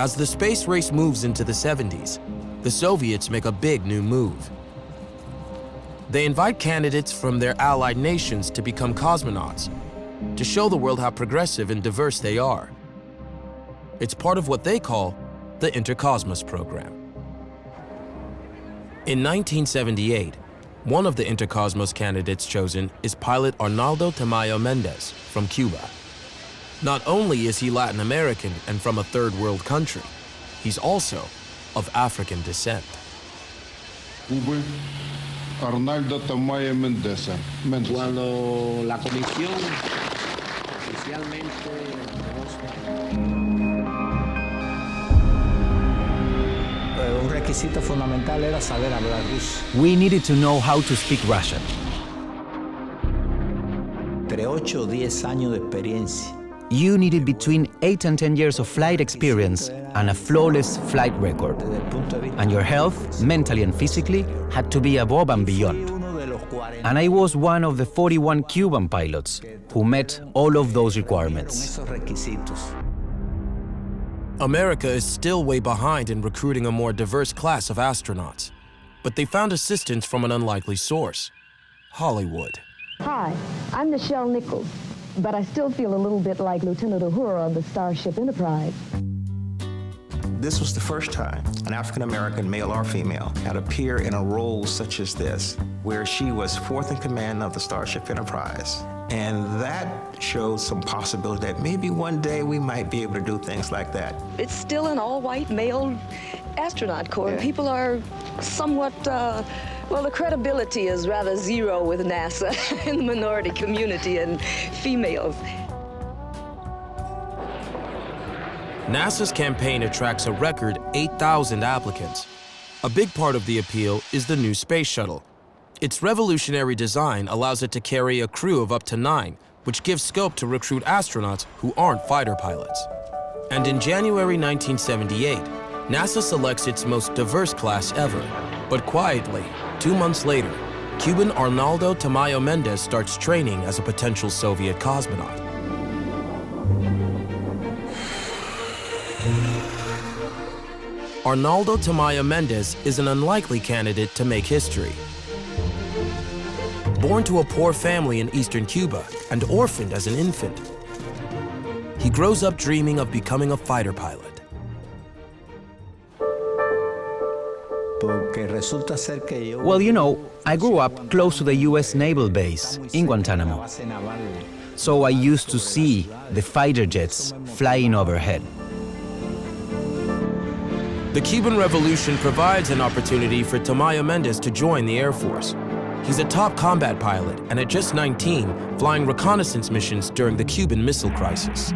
As the space race moves into the 70s, the Soviets make a big new move. They invite candidates from their allied nations to become cosmonauts, to show the world how progressive and diverse they are. It's part of what they call the Intercosmos program. In 1978, one of the Intercosmos candidates chosen is pilot Arnaldo Tamayo Mendez from Cuba. Not only is he Latin American and from a third world country, he's also of African descent. Arnaldo Tamayo Mendez. Cuando la comisión oficialmente un requisito fundamental era saber hablar ruso. We needed to know how to speak Russian. Entre 8 o 10 años de experiencia. You needed between 8 and 10 years of flight experience and a flawless flight record. And your health, mentally and physically, had to be above and beyond. And I was one of the 41 Cuban pilots who met all of those requirements. America is still way behind in recruiting a more diverse class of astronauts, but they found assistance from an unlikely source: Hollywood. Hi, I'm Nichelle Nichols, but I still feel a little bit like Lieutenant Uhura on the Starship Enterprise. This was the first time an African-American, male or female, had appeared in a role such as this, where she was fourth in command of the Starship Enterprise. And that showed some possibility that maybe one day we might be able to do things like that. It's still an all-white male astronaut corps. Yeah. People are somewhat, well, the credibility is rather zero with NASA in the minority community and females. NASA's campaign attracts a record 8,000 applicants. A big part of the appeal is the new space shuttle. Its revolutionary design allows it to carry a crew of up to 9, which gives scope to recruit astronauts who aren't fighter pilots. And in January 1978, NASA selects its most diverse class ever. But quietly, 2 months later, Cuban Arnaldo Tamayo Mendez starts training as a potential Soviet cosmonaut. Arnaldo Tamayo Mendez is an unlikely candidate to make history. Born to a poor family in eastern Cuba and orphaned as an infant, he grows up dreaming of becoming a fighter pilot. Well, you know, I grew up close to the US Naval Base in Guantanamo. So I used to see the fighter jets flying overhead. The Cuban Revolution provides an opportunity for Tamayo Mendez to join the Air Force. He's a top combat pilot, and at just 19, flying reconnaissance missions during the Cuban Missile Crisis.